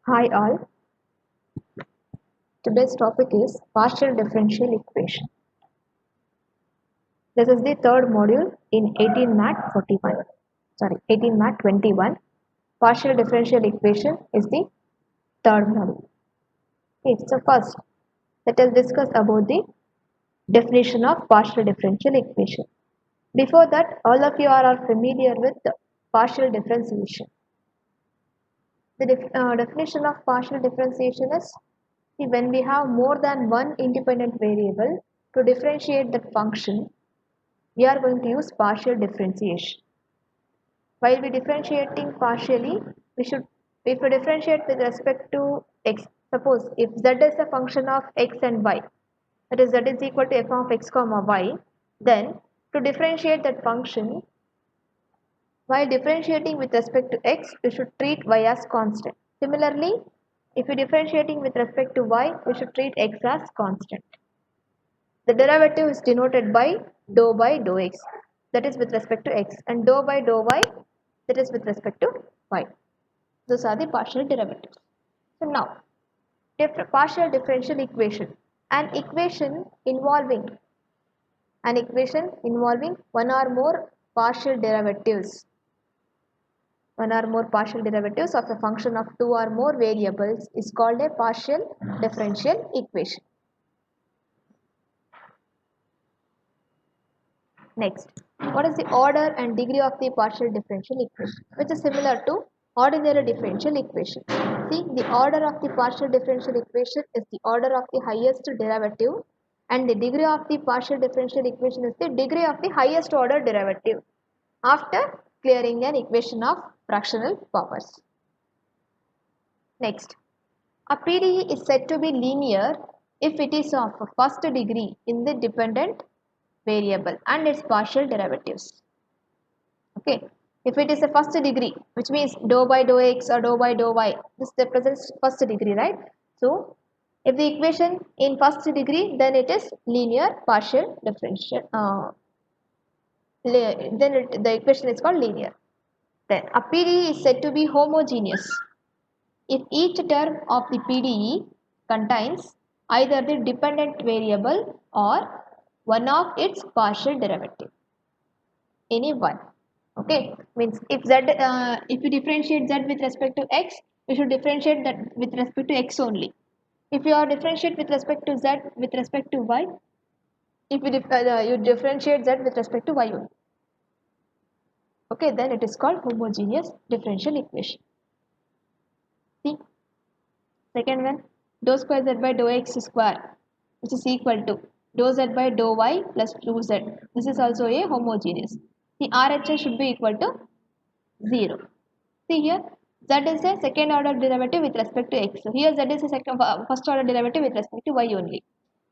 Hi all, today's topic is partial differential equation. This is the third module in 18 Mat 41. 18 Mat 21. Partial differential equation is the third module. Okay, so first, let us discuss about the definition of partial differential equation. Before that, all of you are familiar with the partial differentiation. The definition of partial differentiation is when we have more than one independent variable to differentiate that function, we are going to use partial differentiation. While we differentiating partially, if we differentiate with respect to x, suppose if z is a function of x and y, that is z is equal to f of x comma y, then to differentiate that function, while differentiating with respect to x, we should treat y as constant. Similarly, if we differentiating with respect to y, we should treat x as constant. The derivative is denoted by dou x, that is with respect to x, and dou by dou y, that is with respect to y. Those are the partial derivatives. So now, partial differential equation. An equation involving one or more partial derivatives of a function of two or more variables is called a partial differential equation. Next, what is the order and degree of the partial differential equation, which is similar to ordinary differential equation. See, the order of the partial differential equation is the order of the highest derivative, and the degree of the partial differential equation is the degree of the highest order derivative after clearing an equation of fractional powers. Next, a PDE is said to be linear if it is of first degree in the dependent variable and its partial derivatives. Okay, if it is a first degree, which means dou by dou x or dou by dou y, this represents first degree, right? So, if the equation in first degree, then it is linear partial differential. The equation is called linear. Then a PDE is said to be homogeneous if each term of the PDE contains either the dependent variable or one of its partial derivative, any one. Okay, means if you differentiate z with respect to x, you should differentiate that with respect to x only. If you are differentiate with respect to z with respect to y, if you differentiate z with respect to y only. Okay, then it is called homogeneous differential equation. See, second one, dou square z by dou x square, which is equal to dou z by dou y plus 2z. This is also a homogeneous. The RHS should be equal to 0. See here, z is a second order derivative with respect to x. So here z is a first order derivative with respect to y only.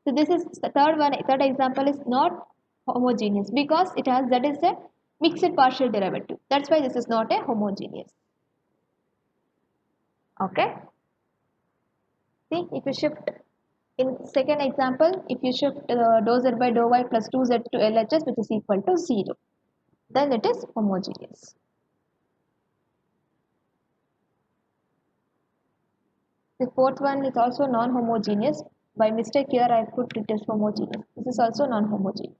So this is the third example is not homogeneous because it has z is a mixed partial derivative. That's why this is not a homogeneous. Okay. See, if you shift in second example, if you shift dou z by dou y plus 2z to LHS, which is equal to 0, then it is homogeneous. The fourth one is also non-homogeneous. By mistake here I put it as homogeneous. This is also non-homogeneous.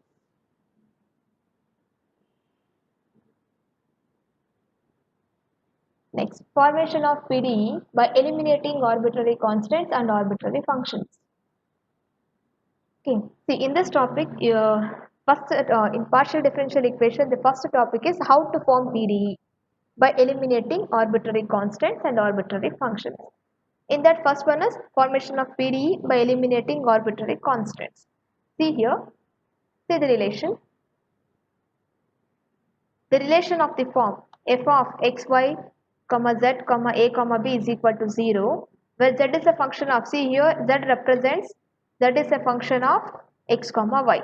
Next, formation of PDE by eliminating arbitrary constants and arbitrary functions. Okay, see in this topic, in partial differential equation, the first topic is how to form PDE by eliminating arbitrary constants and arbitrary functions. In that first one is formation of PDE by eliminating arbitrary constants. See here, see the relation. The relation of the form f of xy, z, a, b is equal to 0, where z is a function of, see here, z is a function of x, y.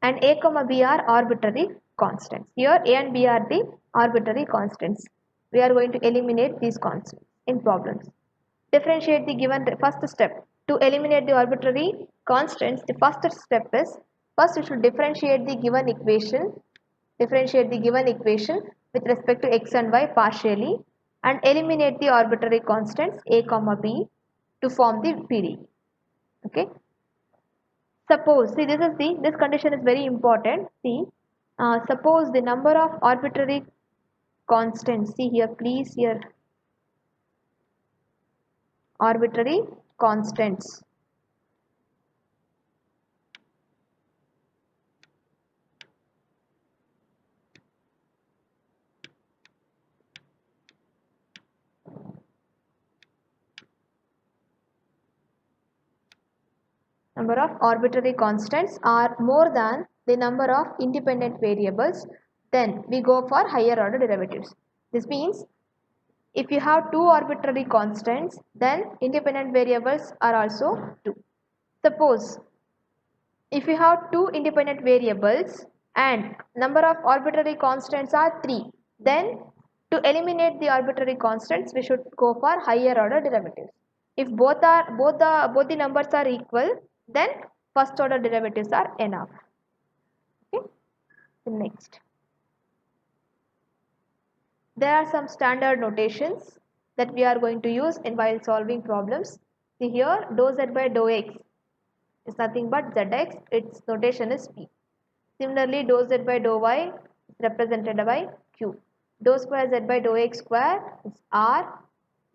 And a, b are arbitrary constants. Here a and b are the arbitrary constants. We are going to eliminate these constants in problems. Differentiate the given first step. To eliminate the arbitrary constants, the first step is, first you should differentiate the given equation with respect to x and y partially and eliminate the arbitrary constants a comma b to form the PDE. Okay. Suppose, see this condition is very important. See, suppose the number of arbitrary constants, see here please here, arbitrary constants. Number of arbitrary constants are more than the number of independent variables, then we go for higher order derivatives. This means if you have two arbitrary constants, then independent variables are also 2. Suppose if you have two independent variables and number of arbitrary constants are 3, then to eliminate the arbitrary constants we should go for higher order derivatives. If both the numbers are equal, then first order derivatives are enough. Okay. Next, there are some standard notations that we are going to use in while solving problems. See here, dou z by dou x is nothing but zx, its notation is p. Similarly, dou z by dou y is represented by q. Dou square z by dou x square is r.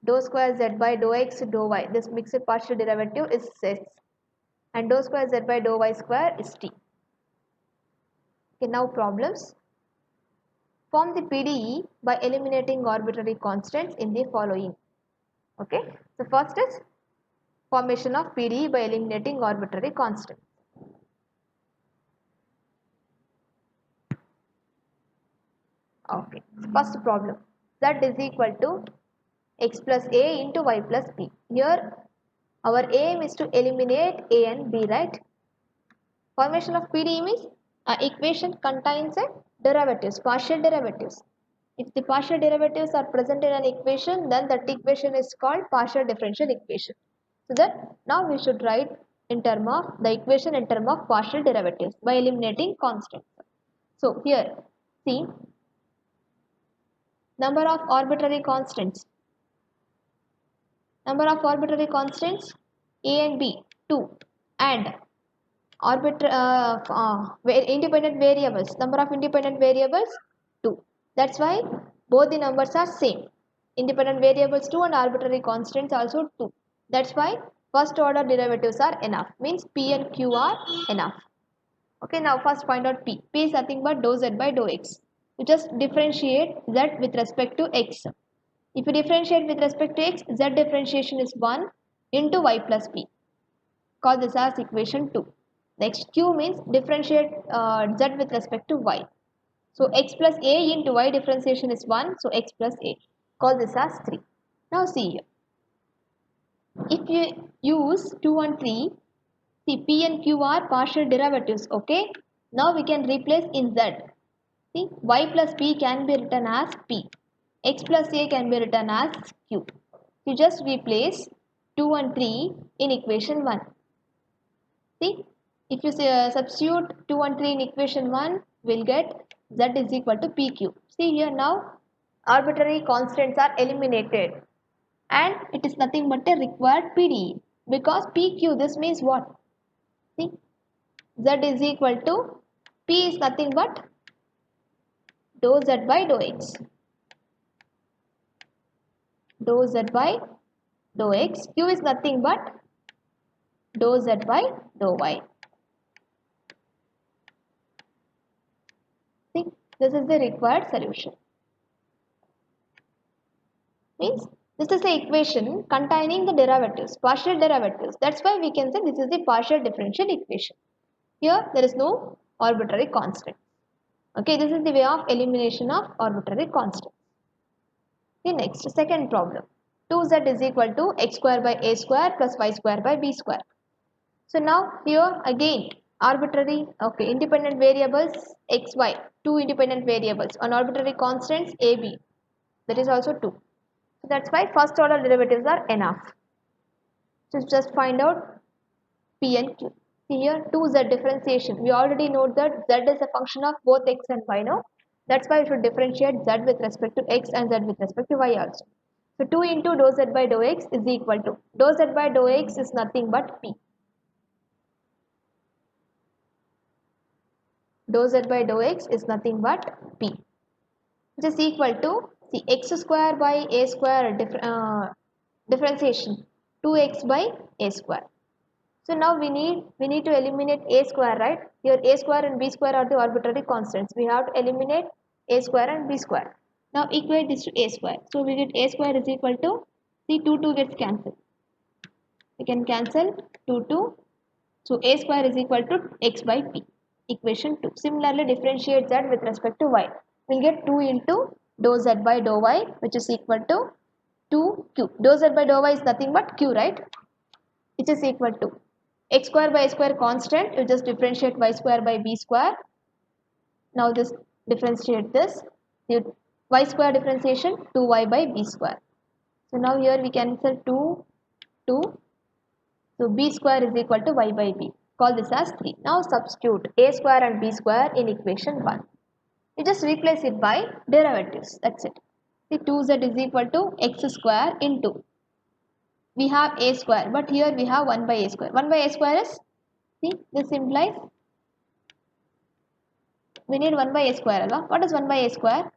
Dou square z by dou x dou y, this mixed partial derivative is s. And dou square z by dou y square is t. Okay, now problems. Form the PDE by eliminating arbitrary constants in the following. Okay, so first is formation of PDE by eliminating arbitrary constants. Okay, first problem, z is equal to x plus a into y plus b. Here our aim is to eliminate a and b, right? Formation of PDE means equation contains a derivatives, partial derivatives. If the partial derivatives are present in an equation, then that equation is called partial differential equation. So that now we should write in term of the equation in term of partial derivatives by eliminating constants. So here see number of arbitrary constants. Number of arbitrary constants a and b 2 and independent variables, number of independent variables 2. That's why both the numbers are same. Independent variables 2 and arbitrary constants also 2. That's why first order derivatives are enough, means p and q are enough. Okay, now first find out p. P is nothing but dou z by dou x. You just differentiate z with respect to x. If you differentiate with respect to x, z differentiation is 1 into y plus p. Call this as equation 2. Next, q means differentiate z with respect to y. So x plus a into y differentiation is 1. So x plus a. Call this as 3. Now see here. If you use 2 and 3, see p and q are partial derivatives. Okay. Now we can replace in z. See y plus p can be written as p. X plus a can be written as q. You just replace 2 and 3 in equation 1. See, if you substitute 2 and 3 in equation 1, we'll get z is equal to pq. See here now, arbitrary constants are eliminated and it is nothing but a required PDE. Because pq, this means what? See, z is equal to, p is nothing but dou z by dou x. Dou z by dou x. Q is nothing but dou z by dou y. See, this is the required solution. Means this is the equation containing the derivatives, partial derivatives. That's why we can say this is the partial differential equation. Here there is no arbitrary constant. Okay, this is the way of elimination of arbitrary constants. Okay, next, second problem. 2z is equal to x square by a square plus y square by b square. So now here again arbitrary, okay, independent variables x, y, two independent variables on arbitrary constants a, b, that is also 2. So that's why first order derivatives are enough. So just find out p and q. See here 2z differentiation. We already know that z is a function of both x and y now. That's why we should differentiate z with respect to x and z with respect to y also. So 2 into dou z by dou x is equal to, dou z by dou x is nothing but p. Dou z by dou x is nothing but p, which is equal to, see, x square by a square differentiation 2x by a square. So now we need to eliminate a square, right? Here a square and b square are the arbitrary constants. We have to eliminate a square and b square. Now equate this to a square. So we get a square is equal to, see, 2 gets cancelled. We can cancel 2. So a square is equal to x by p. Equation 2. Similarly, differentiate z with respect to y. We'll get 2 into dou z by dou y, which is equal to 2q. Dou z by dou y is nothing but q, right? Which is equal to x square by a square constant. You just differentiate y square by b square. Now just differentiate this. The y square differentiation 2y by b square. So now here we cancel 2. So b square is equal to y by b. Call this as 3. Now substitute a square and b square in equation 1. You just replace it by derivatives. That's it. The 2z is equal to x square into, we have a square, but here we have 1 by a square. 1 by a square is, see, this implies we need 1 by a square. What is 1 by a square?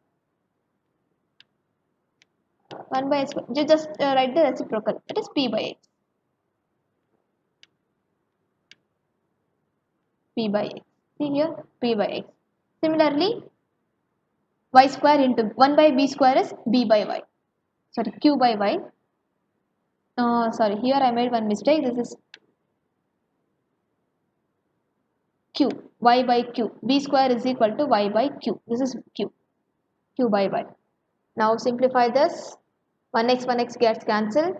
1 by a square. You just write the reciprocal. It is p by x. P by x. See here, p by x. Similarly, y square into 1 by b square is b by y. Sorry, q by y. Sorry, here I made one mistake. This is q, y by q. B square is equal to y by q. This is q by y. Now simplify this. 1x gets cancelled.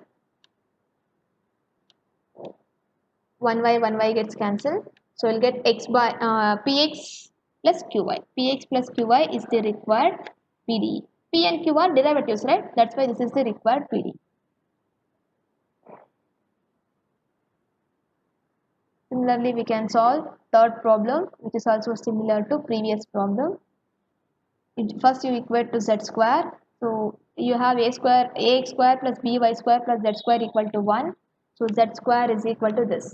1y gets cancelled. So we'll get x by px plus qy. Px plus qy is the required PDE. P and q are derivatives, right? That's why this is the required PDE. Similarly, we can solve third problem, which is also similar to previous problem. First you equate to z square. So you have ax square plus by square plus z square equal to 1. So z square is equal to this.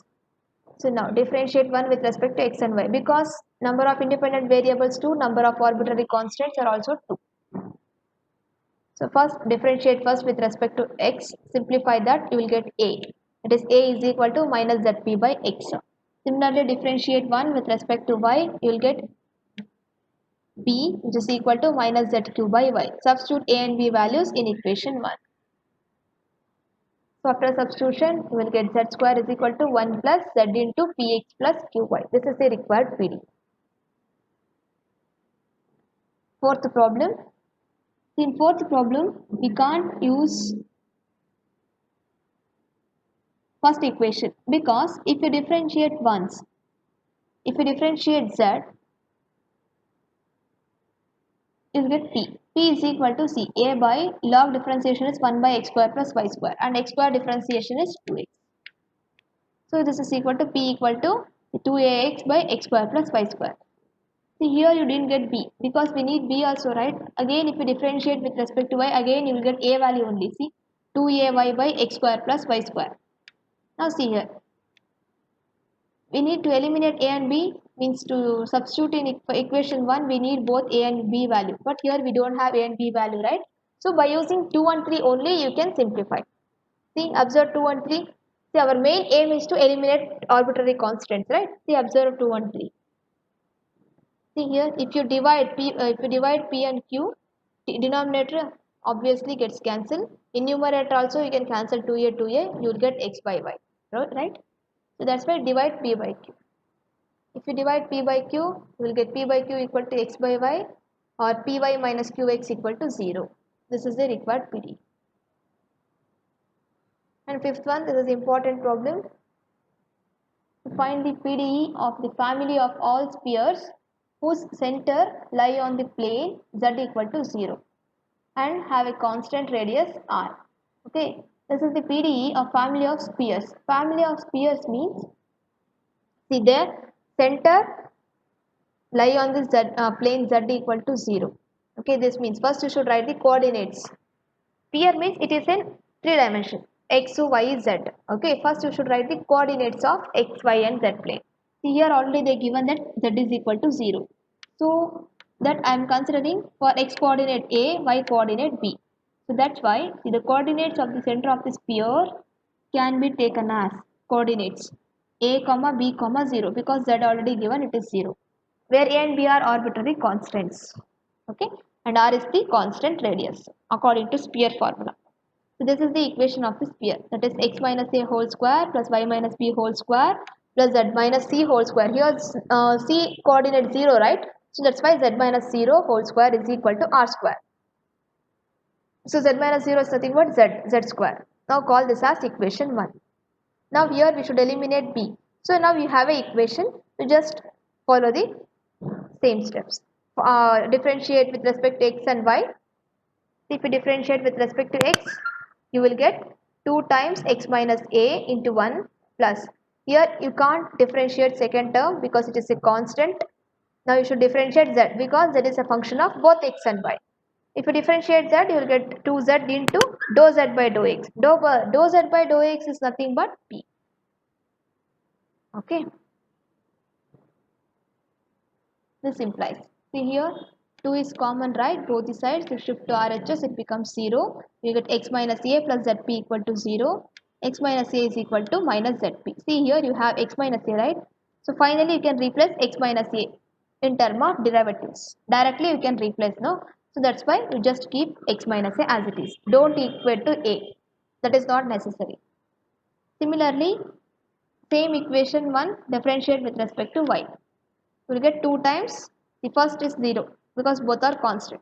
So now differentiate 1 with respect to x and y, because number of independent variables 2, number of arbitrary constants are also 2. So first differentiate with respect to x, simplify that, you will get a. It is a is equal to minus zp by x. Similarly, differentiate 1 with respect to y, you will get b, which is equal to minus zq by y. Substitute a and b values in equation 1. So after substitution, you will get z square is equal to 1 plus z into px plus qy. This is the required PD. Fourth problem. In fourth problem, we can't use first equation, because if you differentiate once, if you differentiate z, you will get p. P is equal to c. A by log differentiation is 1 by x square plus y square, and x square differentiation is 2x. So this is equal to p equal to 2ax by x square plus y square. See here you didn't get b, because we need b also, right? Again, if you differentiate with respect to y, again you will get a value only. See, 2ay by x square plus y square. Now see here, we need to eliminate a and b, means to substitute in equation 1 we need both a and b value, but here we don't have a and b value, right? So by using 2 and 3 only you can simplify. See, observe 2 and 3. See, our main aim is to eliminate arbitrary constants, right? See, observe 2 and 3. See here, if you divide p and q, denominator obviously gets cancelled. In numerator also you can cancel 2a, you will get x by y, right? So that's why divide p by q. If you divide p by q, you will get p by q equal to x by y, or py minus qx equal to 0. This is the required PD. And fifth one, this is important problem. To find the PDE of the family of all spheres whose center lie on the plane z equal to 0 and have a constant radius r. Okay, this is the PDE of family of spheres. Family of spheres means, see, their center lie on this plane z equal to 0. Okay, this means first you should write the coordinates. Sphere means it is in 3 dimension, x, y, z. Okay, first you should write the coordinates of x, y and z plane. See here already they given that z is equal to 0. So that I am considering for x coordinate a, y coordinate b. So that's why see the coordinates of the center of the sphere can be taken as coordinates a comma b comma 0 because z already given it is 0, where a and b are arbitrary constants. Okay, and r is the constant radius according to sphere formula. So this is the equation of the sphere, that is x minus a whole square plus y minus b whole square plus z minus c whole square. Here c coordinate 0, right? So that's why z minus 0 whole square is equal to r square. So z minus 0 is nothing but z square. Now call this as equation 1. Now here we should eliminate b. So now you have an equation. You just follow the same steps. Differentiate with respect to x and y. If you differentiate with respect to x, you will get 2 times x minus a into 1 plus. Here you can't differentiate second term because it is a constant. Now you should differentiate z because z is a function of both x and y. If you differentiate z, you will get 2z into dou z by dou x. Dou z by dou x is nothing but p. Okay. This implies, see here 2 is common, right? Both the sides, you shift to RHS, it becomes 0. You get x minus a plus zp equal to 0. X minus a is equal to minus zp. See here you have x minus a, right? So finally you can replace x minus a in term of derivatives. Directly you can replace, no? So that's why you just keep x minus a as it is. Don't equate to a. That is not necessary. Similarly, same equation 1 differentiate with respect to y. We will get 2 times, the first is 0 because both are constant.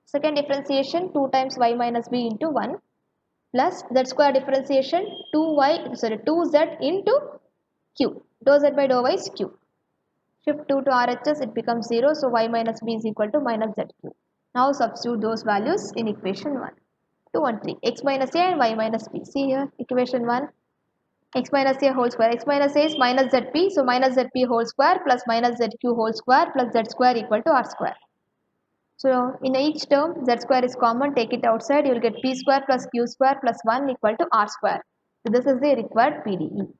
Second differentiation 2 times y minus b into 1 plus z square differentiation 2z into q. Dou z by dou y is q. Shift 2 to RHS, it becomes 0, so y minus b is equal to minus zq. Now substitute those values in equation 1. 2 and 3, x minus a and y minus b. See here equation 1, x minus a whole square. X minus a is minus zp, so minus zp whole square plus minus zq whole square plus z square equal to r square. So in each term z square is common, take it outside, you will get p square plus q square plus 1 equal to r square. So this is the required PDE.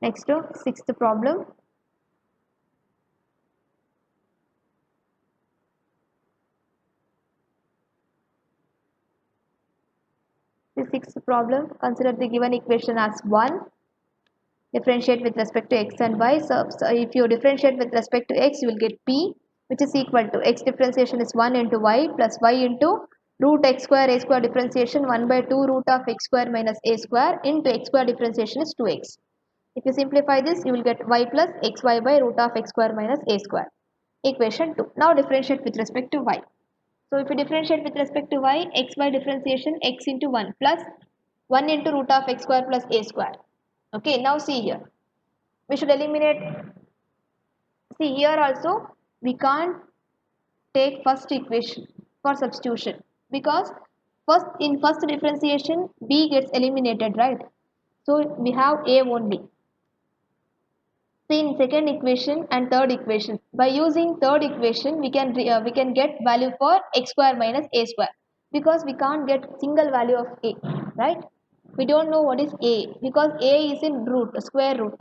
Next to sixth problem. The sixth problem, consider the given equation as 1. Differentiate with respect to x and y. So if you differentiate with respect to x, you will get p, which is equal to x differentiation is 1 into y plus y into root x square a square differentiation 1 by 2 root of x square minus a square into x square differentiation is 2x. If you simplify this, you will get y plus xy by root of x square minus a square. Equation 2. Now differentiate with respect to y. So if you differentiate with respect to y, x by differentiation x into 1 plus 1 into root of x square plus a square. Okay, now see here. We should eliminate, see here also we can't take first equation for substitution because in first differentiation b gets eliminated, right? So we have a only. See in second equation and third equation, by using third equation we can get value for x square minus a square because we can't get single value of a, right? We don't know what is a because a is in root, square root.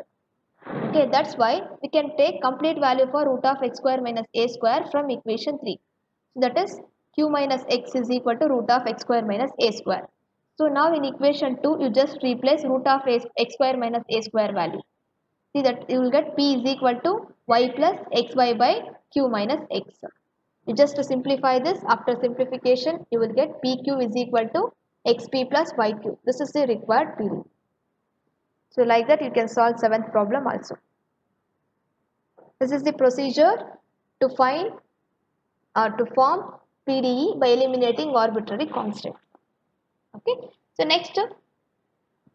Okay, that's why we can take complete value for root of x square minus a square from equation 3. So that is q minus x is equal to root of x square minus a square. So now in equation 2 you just replace root of x square minus a square value. See that you will get p is equal to y plus xy by q minus x. You just simplify this, after simplification you will get pq is equal to xp plus yq. This is the required PD. So like that you can solve 7th problem also. This is the procedure to find or to form PDE by eliminating arbitrary constant. Okay. So next,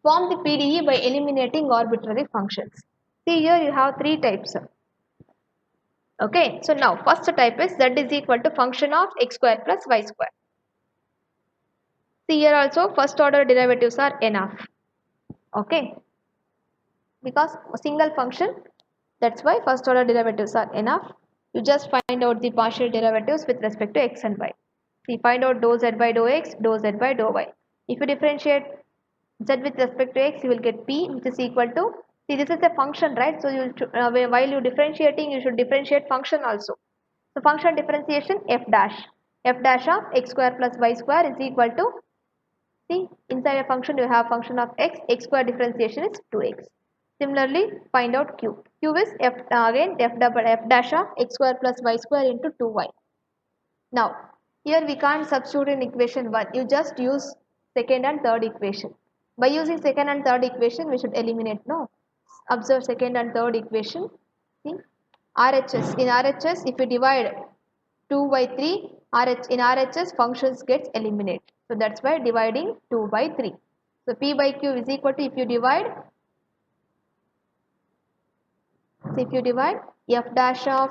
form the PDE by eliminating arbitrary functions. See here you have 3 types. Okay. So now first type is z is equal to function of x square plus y square. See here also first order derivatives are enough. Okay. Because a single function That's why first order derivatives are enough. You just find out the partial derivatives with respect to x and y. See, find out dou z by dou x, dou z by dou y. If you differentiate z with respect to x, you will get p, which is equal to, see, this is a function, right? So you while you differentiating, you should differentiate function also. So function differentiation f dash of x square plus y square is equal to, see, inside a function you have function of x square differentiation is 2x. Similarly, find out q. Q is f again f dash of x square plus y square into 2y. Now, here we can't substitute in equation 1. You just use second and third equation. By using second and third equation, we should eliminate, no. Observe second and third equation. See, RHS. In RHS, if you divide 2 by 3, in RHS functions gets eliminated. So that's why dividing 2 by 3. So P by Q is equal to, if you divide f dash of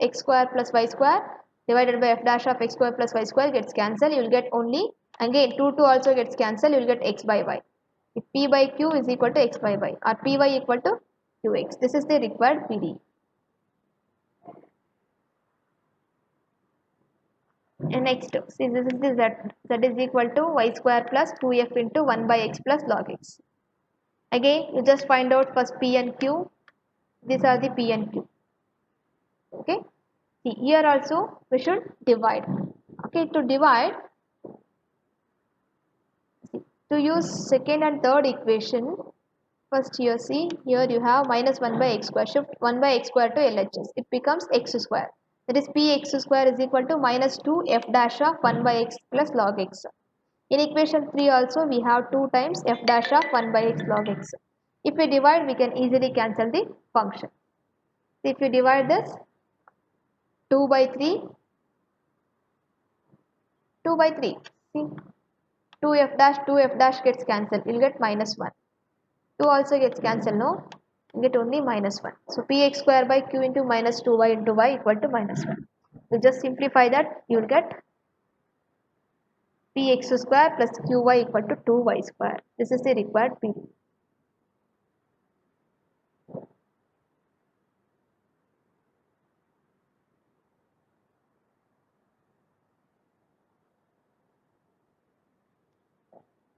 x square plus y square divided by f dash of x square plus y square gets cancelled, you will get only, again 2 also gets cancelled, you will get x by y. If P by Q is equal to x by y or Py equal to Qx. This is the required PD. And next, see, this is the z is equal to y square plus 2f into 1 by x plus log x. Again, you just find out first P and Q. These are the P and Q. Okay. See, here also we should divide. Okay, to divide, see, to use second and third equation, first here see, here you have minus 1 by x square, shift 1 by x square to LHS. It becomes x square. That is px square is equal to minus 2 f dash of 1 by x plus log x. In equation 3 also we have 2 times f dash of 1 by x log x. If we divide, we can easily cancel the function. So if you divide this, 2 by 3, 2 by 3, see, 2 f dash gets cancelled, you will get minus 1. 2 also gets cancelled, no, you get only minus 1. So px square by q into minus 2y into y equal to minus 1. You just simplify that, you will get px square plus qy equal to 2y square. This is the required PD.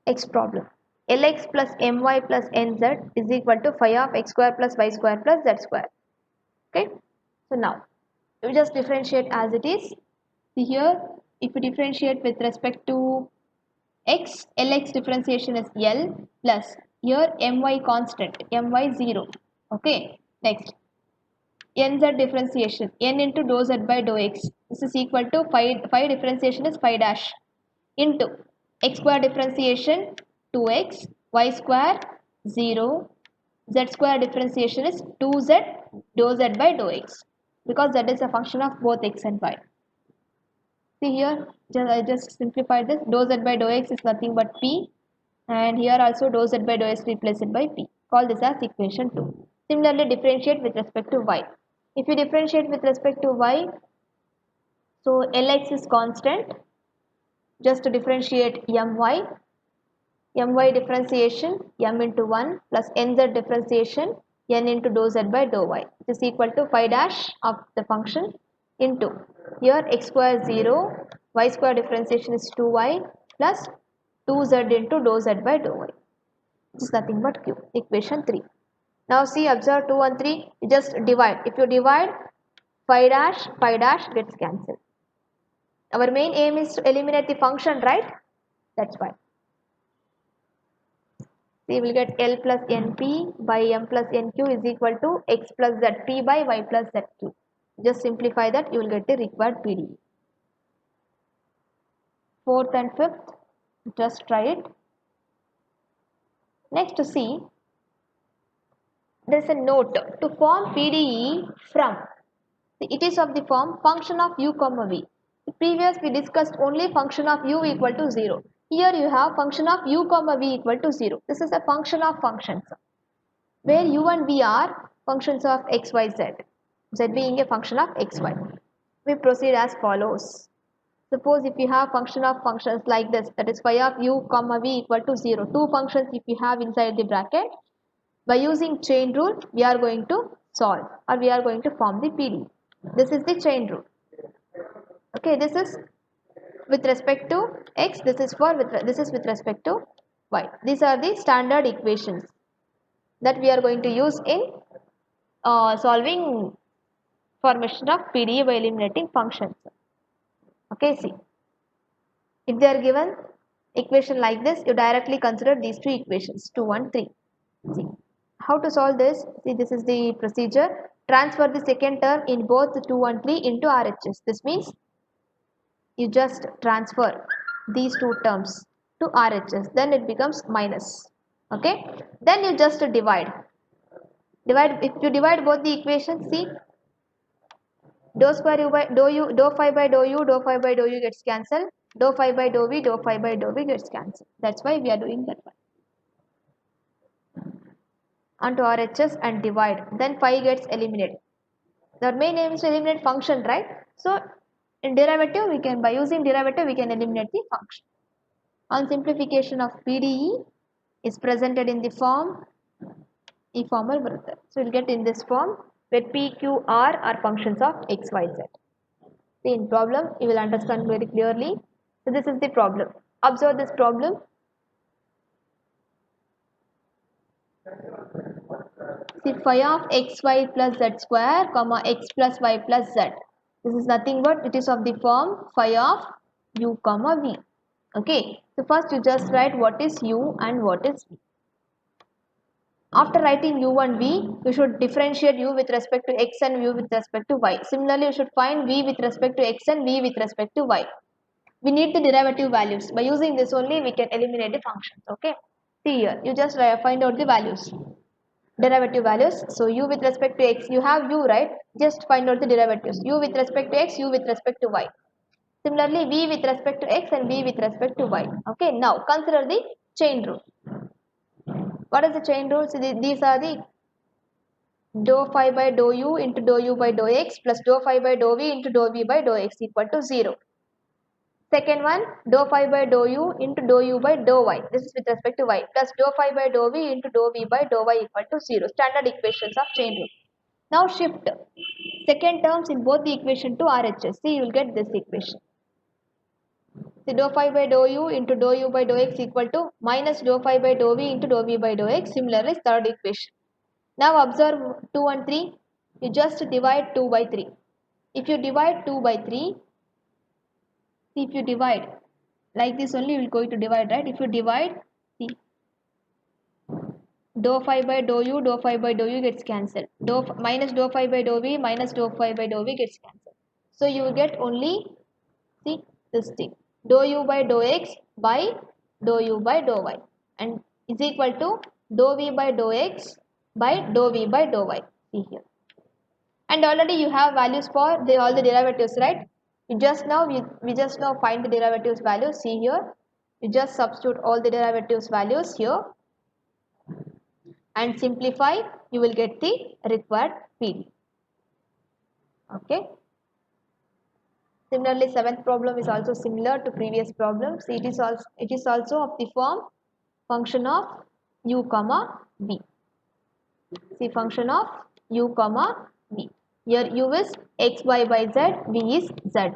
X problem. Lx plus my plus nz is equal to phi of x square plus y square plus z square. Okay. So now, we just differentiate as it is. See here, if you differentiate with respect to x, Lx differentiation is L plus here my constant, my 0. Okay. Next, nz differentiation, n into dou z by dou x. This is equal to phi differentiation is phi dash into x square differentiation 2x, y square 0, z square differentiation is 2z dou z by dou x, because that is a function of both x and y. See here, I just simplified this. Dou z by dou x is nothing but p, and here also dou z by dou x replaced by p. Call this as equation 2. Similarly, differentiate with respect to y. If you differentiate with respect to y, so Lx is constant. Just to differentiate my differentiation m into 1 plus nz differentiation n into dou z by dou y, which is equal to phi dash of the function into here x square 0, y square differentiation is 2y plus 2z into dou z by dou y, which is nothing but q, equation 3. Now see, observe 2 and 3, you just divide. If you divide, phi dash gets cancelled. Our main aim is to eliminate the function, right? That's why. We will get L plus NP by M plus NQ is equal to X plus ZP by Y plus ZQ. Just simplify that, you will get the required PD. Fourth and fifth, just try it. Next, to see, there is a note to form PDE from. It is of the form function of u comma v. Previous we discussed only function of u equal to 0. Here you have function of u comma v equal to 0. This is a function of functions where u and v are functions of x, y, z. Z being a function of x, y. We proceed as follows. Suppose if you have function of functions like this, that is phi of u comma v equal to 0. Two functions if you have inside the bracket, by using chain rule, we are going to solve, or we are going to form the PDE. This is the chain rule. Okay, this is with respect to x, this is with respect to y. These are the standard equations that we are going to use in solving formation of PDE by eliminating functions. Okay, see, if they are given equation like this, you directly consider these two equations 2 and 3. See how to solve this. See, this is the procedure. Transfer the second term in both 2 and 3 into RHS. This means you just transfer these two terms to RHS, then it becomes minus. Okay, then you just divide. If you divide both the equations, see, dou square u by dou u, dou phi by dou u, dou phi by dou u gets cancelled, dou phi by dou v, dou phi by dou v gets cancelled. That's why we are doing that one. Onto RHS and divide, then phi gets eliminated. The main aim is to eliminate function, right? So in derivative, we can, by using derivative, we can eliminate the function. On simplification of PDE is presented in the form E formal Bruthel. So we'll get in this form where P, Q, R are functions of x, y, z. See, in problem you will understand very clearly. So this is the problem. Observe this problem. See, phi of xy plus z square comma x plus y plus z. This is nothing but it is of the form phi of u comma v. Okay. So first you just write what is u and what is v. After writing u and v, you should differentiate u with respect to x and v with respect to y. Similarly, you should find v with respect to x and v with respect to y. We need the derivative values. By using this only, we can eliminate the functions. Okay. See here, you just find out the values. Derivative values. So u with respect to x, you have u, right? Just find out the derivatives. U with respect to x, u with respect to y. Similarly, v with respect to x and v with respect to y. Okay. Now consider the chain rule. What is the chain rule? So these are the dou phi by dou u into dou u by dou x plus dou phi by dou v into dou v by dou x equal to 0. Second one, dou phi by dou u into dou u by dou y. This is with respect to y plus dou phi by dou v into dou v by dou y equal to 0. Standard equations of chain rule. Now shift second terms in both the equation to RHS. See, you will get this equation. See, dou phi by dou u into dou u by dou x equal to minus dou phi by dou v into dou v by dou x. Similarly, third equation. Now observe 2 and 3. You just divide 2 by 3. If you divide 2 by 3, see, if you divide like this only, you will going to divide, right? If you divide, see, dou phi by dou phi by dou u gets cancelled. Minus dou phi by dou v minus dou phi by dou v gets cancelled. So you will get only, see, this thing, dou u by dou x by dou u by dou y, and is equal to dou v by dou x by dou v by dou y. See here. And already you have values for all the derivatives, right? We just now find the derivatives values. See here, you just substitute all the derivatives values here and simplify. You will get the required PD. Okay. Similarly, seventh problem is also similar to previous problems. It is also of the form function of u comma v. See, function of u comma v. Here u is x, y by z, v is z.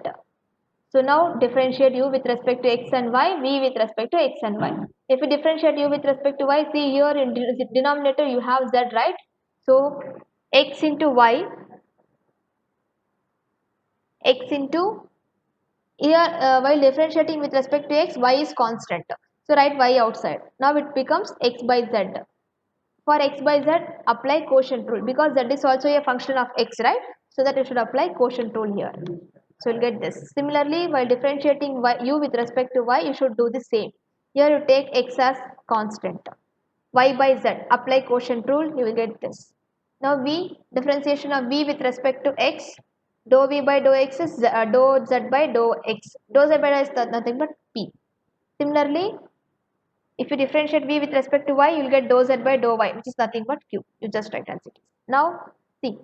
So now differentiate u with respect to x and y, v with respect to x and y. If you differentiate u with respect to y, see here in denominator you have z, right? So x into y, x into, here while differentiating with respect to x, y is constant. So write y outside. Now it becomes x by z. For x by z, apply quotient rule because z is also a function of x, right? So that you should apply quotient rule here. So you'll get this. Similarly, while differentiating u with respect to y, you should do the same. Here you take x as constant. Y by z, apply quotient rule, you will get this. Now v, differentiation of v with respect to x, dou v by dou x is dou z by dou x. Dou z by dou is nothing but p. Similarly, if you differentiate v with respect to y, you will get dou z by dou y, which is nothing but q. You just write as it is. Now, see,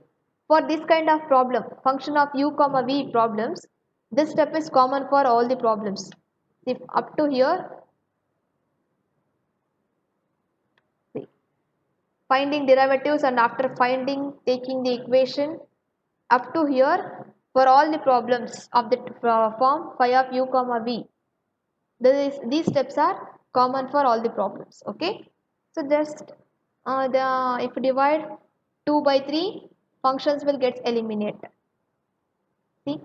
for this kind of problem, function of u comma v problems, this step is common for all the problems. If up to here, see, finding derivatives, and after finding taking the equation up to here for all the problems of the form phi of u comma v. These steps are common for all the problems. Okay, so just if you divide 2 by 3, functions will get eliminated. See,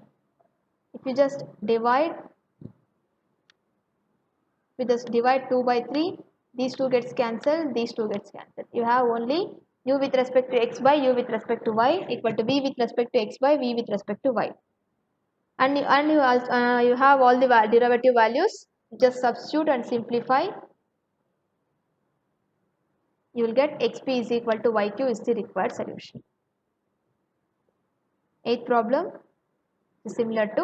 if you just divide, we just divide 2 by 3, these two gets cancelled, these two gets cancelled. You have only u with respect to x by u with respect to y equal to v with respect to x by v with respect to y. And you have all the derivative values. Just substitute and simplify. You will get xp is equal to yq is the required solution. Eighth problem is similar to